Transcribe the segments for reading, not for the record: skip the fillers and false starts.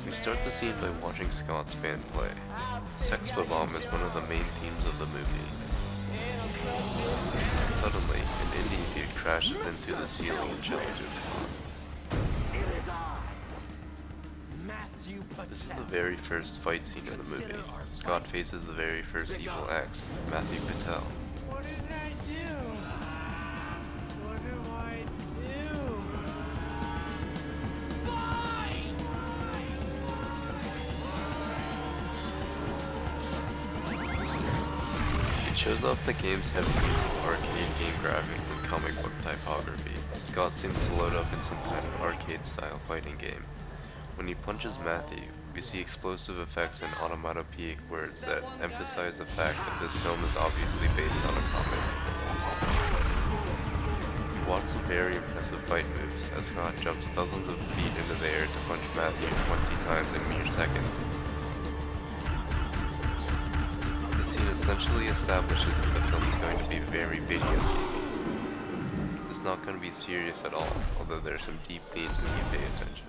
We start the scene by watching Scott's band play. Sex Bomb is one of the main themes of the movie. Suddenly, an Indian dude crashes into the ceiling and challenges Scott. This is the very first fight scene in the movie. Scott faces the very first evil ex, Matthew Patel. What did I do? What do I do? It shows off the game's heavy use of arcade game graphics and comic book typography. Scott seems to load up in some kind of arcade-style fighting game. When he punches Matthew, we see explosive effects and onomatopoeic words that emphasize the fact that this film is obviously based on a comic. We watch some very impressive fight moves as Scott jumps dozens of feet into the air to punch Matthew 20 times in mere seconds. The scene essentially establishes that the film is going to be very video gamey. It's not going to be serious at all, although there are some deep themes if you pay attention.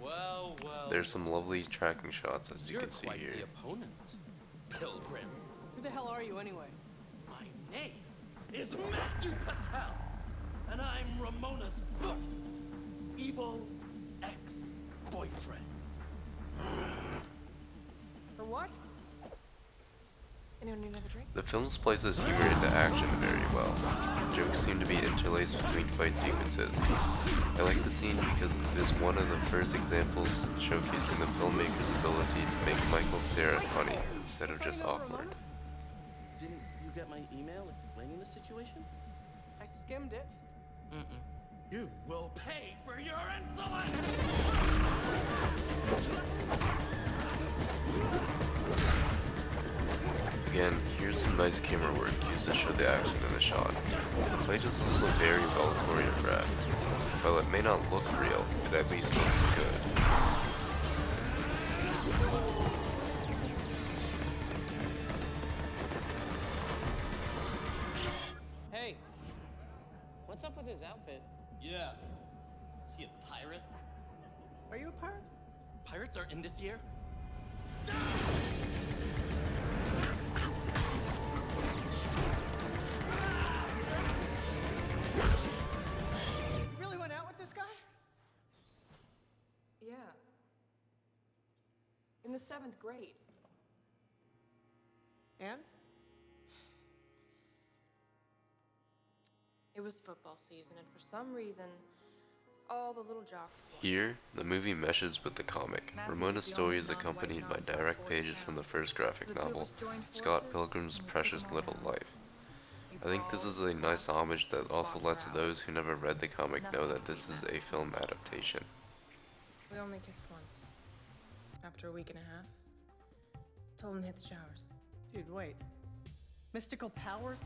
Well, There's some lovely tracking shots as you you're can see quite here. the opponent, Pilgrim. Who the hell are you anyway? My name is Matthew Patel, and I'm Ramona's first evil ex-boyfriend. For what? Anyone need another drink? The film splices humor into action very well. Jokes seem to be interlaced between fight sequences. I like the scene because it is one of the first examples showcasing the filmmaker's ability to make Michael Cera funny instead of just awkward. Didn't you get my email explaining the situation? I skimmed it. You will pay for your insolence! Again, here's some nice camera work used to show the action in the shot. The fight is also very well choreographed. While it may not look real, it at least looks good. Hey, what's up with his outfit? Yeah. Is he a pirate? Are you a pirate? Pirates are in this year? You really went out with this guy? Yeah. In the 7th grade. And? It was football season, and for some reason, all the little jocks. Here, the movie meshes with the comic. Ramona's story is accompanied by direct pages from the first graphic novel, Scott Pilgrim's Precious Little Life. I think this is a nice homage that also lets those who never read the comic know that this is a film adaptation. We only kissed once. After a week and a half. Told him to hit the showers. Dude, wait. Mystical powers?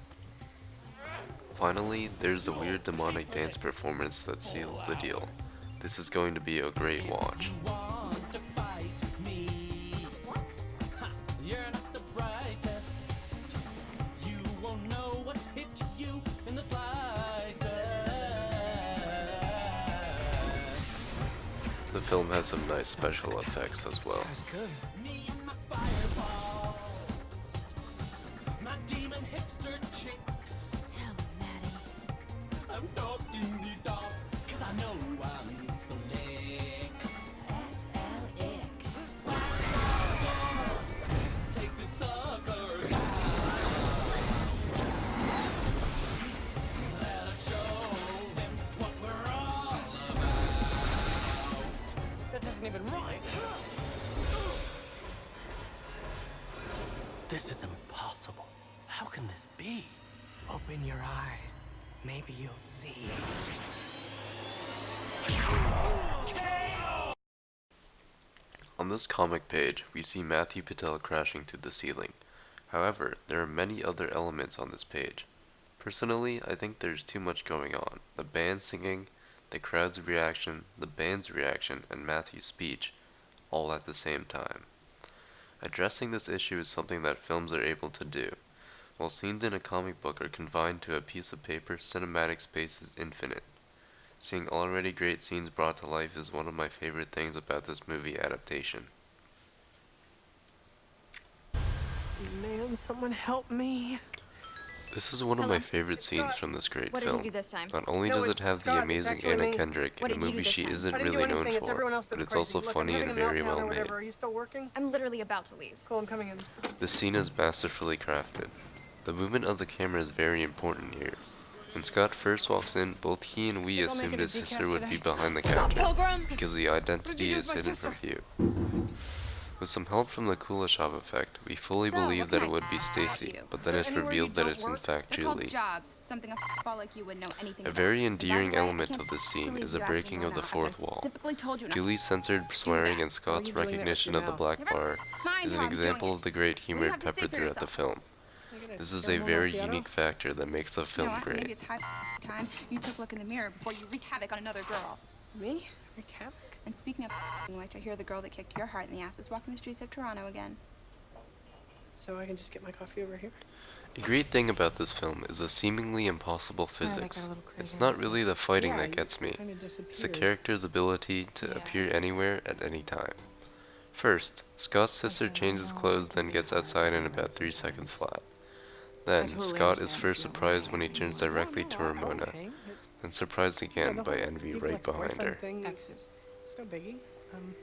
Finally, there's a weird demonic dance performance that seals the deal. This is going to be a great watch. Want to fight me? What? You're not the brightest. You won't know what's hit you in the slightest. The film has some nice special effects as well. That's good. Me and my fireballs. My demon hipster chicks. Tell him, Maddie. I'm talking the talk, 'cause I know I'm slick. S.L.ick. Take the suckers out. Let us show them what we're all about. That doesn't even rhyme. This is impossible. How can this be? Open your eyes. Maybe you'll see. On this comic page, we see Matthew Patel crashing through the ceiling. However, there are many other elements on this page. Personally, I think there's too much going on. The band singing, the crowd's reaction, the band's reaction, and Matthew's speech, all at the same time. Addressing this issue is something that films are able to do. While scenes in a comic book are confined to a piece of paper, cinematic space is infinite. Seeing already great scenes brought to life is one of my favorite things about this movie adaptation. Man, someone help me. This is one of my favorite scenes from this great What did you film. do this time? Not only No, does it it's have the Scott, it's amazing actually Anna me. Kendrick What in a did you do movie this she time? isn't I didn't do really known anything. It's everyone for, else but that's it's crazy. also Look, funny I'm and having a very meltdown well or made. whatever. Are you still working? I'm literally about to leave. Cool, I'm coming in. The scene is masterfully crafted. The movement of the camera is very important here. When Scott first walks in, both he and we Think I'll make assumed it a his sister decaf would be today? behind the Scott counter Pilgrim! because the do identity to is my hidden sister? from view. With some help from the Kuleshov effect, we fully So, believed what that can it I would be do? Stacy, but then there it's anywhere revealed you that don't it's in work? fact They're called Julie. jobs, something a f***ball like you wouldn't know anything A about. very And by the endearing way, I element can't of this scene believe is a you asked me breaking to of go the now after fourth I wall. specifically told you not Julie's censored swearing that. and Scott's you doing that with recognition your of the mouth? black Never bar mind is how an I'm doing example it. of the great You humor have to say peppered for throughout the yourself. film. Can I get This is a caramel very macchiato? unique factor that makes the You know film what? Maybe great. it's high time you took a look in the mirror before you wreak havoc on another girl. Me? Rick Havoc? And speaking of which, I hear the girl that kicked your heart in the ass is walking the streets of Toronto again. So I can just get my coffee over here? A great thing about this film is the seemingly impossible Sorry, that got physics. a little crazy It's on not this really the fighting Yeah, that you gets me. kinda It's the disappeared. character's ability to Yeah. appear anywhere at any time. First, Scott's sister said I changes know, clothes, I then think gets it's outside in fine. about 3 seconds flat. Then, totally Scott is understand first if you don't surprised when he like turns No, directly no, to I won't Ramona, hang. It's- then surprised yeah, again the by whole Envy evil right behind ex-boyfriend her. thing is- Exes. It's no biggie. And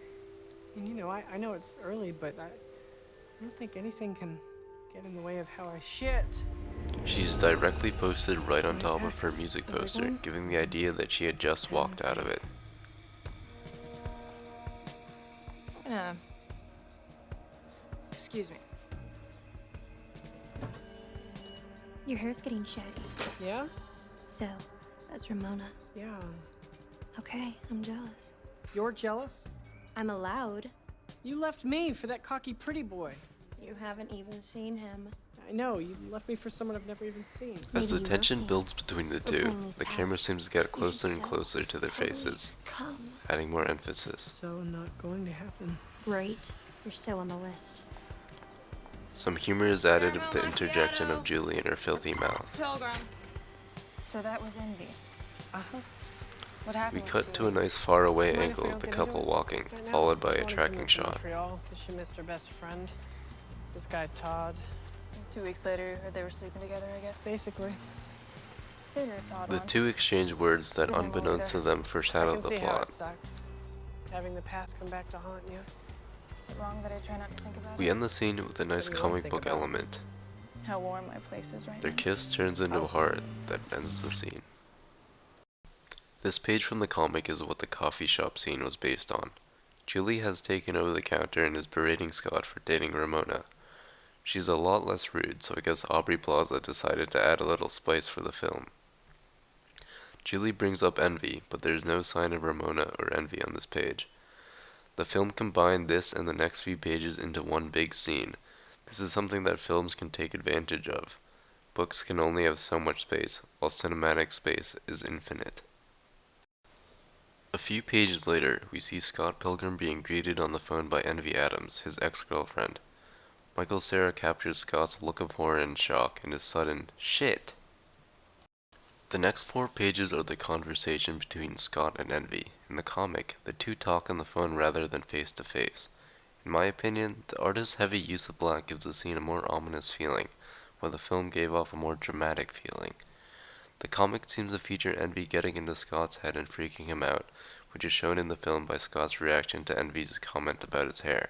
you know, I know it's early, but I don't think anything can get in the way of how I shit. She's directly posted right on My top of her ex, music the big poster, one? giving the idea that she had just walked out of it. Excuse me. Your hair's getting shaggy. Yeah? So, that's Ramona. Yeah. Okay, I'm jealous. You're jealous? I'm allowed. You left me for that cocky pretty boy. You haven't even seen him. I know, you left me for someone I've never even seen. As Maybe the you will tension see him. builds between the We're two, playing these the camera paths. seems to get You closer should and so closer to their totally faces, Come. adding more emphasis. So not going to happen. Great. You're so on the list. Some humor is added with the interjection of Julie in her filthy mouth. Pilgrim. So that was Envy. Uh-huh. What We happened? with cut you? to a nice faraway Mind if we angle don't of the get into couple it walking, right now? followed by She a wanted to tracking move to shot. Montreal 'cause she missed her best friend. This guy Todd. 2 weeks later, you heard they were sleeping together, I guess. Basically. Dated Todd The once. two exchange words that, Didn't unbeknownst to either. them, I foreshadow can the see how plot. it sucks. Having the past come back to haunt you. Is it wrong that I try not to think about We it? end the scene with a nice What do you comic think book about? element. How warm my place is right Their now. kiss turns into a heart that ends the scene. This page from the comic is what the coffee shop scene was based on. Julie has taken over the counter and is berating Scott for dating Ramona. She's a lot less rude, so I guess Aubrey Plaza decided to add a little spice for the film. Julie brings up Envy, but there's no sign of Ramona or Envy on this page. The film combined this and the next few pages into one big scene. This is something that films can take advantage of. Books can only have so much space, while cinematic space is infinite. A few pages later, we see Scott Pilgrim being greeted on the phone by Envy Adams, his ex-girlfriend. Michael Cera captures Scott's look of horror and shock and his sudden, "Shit!" The next 4 pages are the conversation between Scott and Envy. In the comic, the two talk on the phone rather than face to face. In my opinion, the artist's heavy use of black gives the scene a more ominous feeling, while the film gave off a more dramatic feeling. The comic seems to feature Envy getting into Scott's head and freaking him out, which is shown in the film by Scott's reaction to Envy's comment about his hair.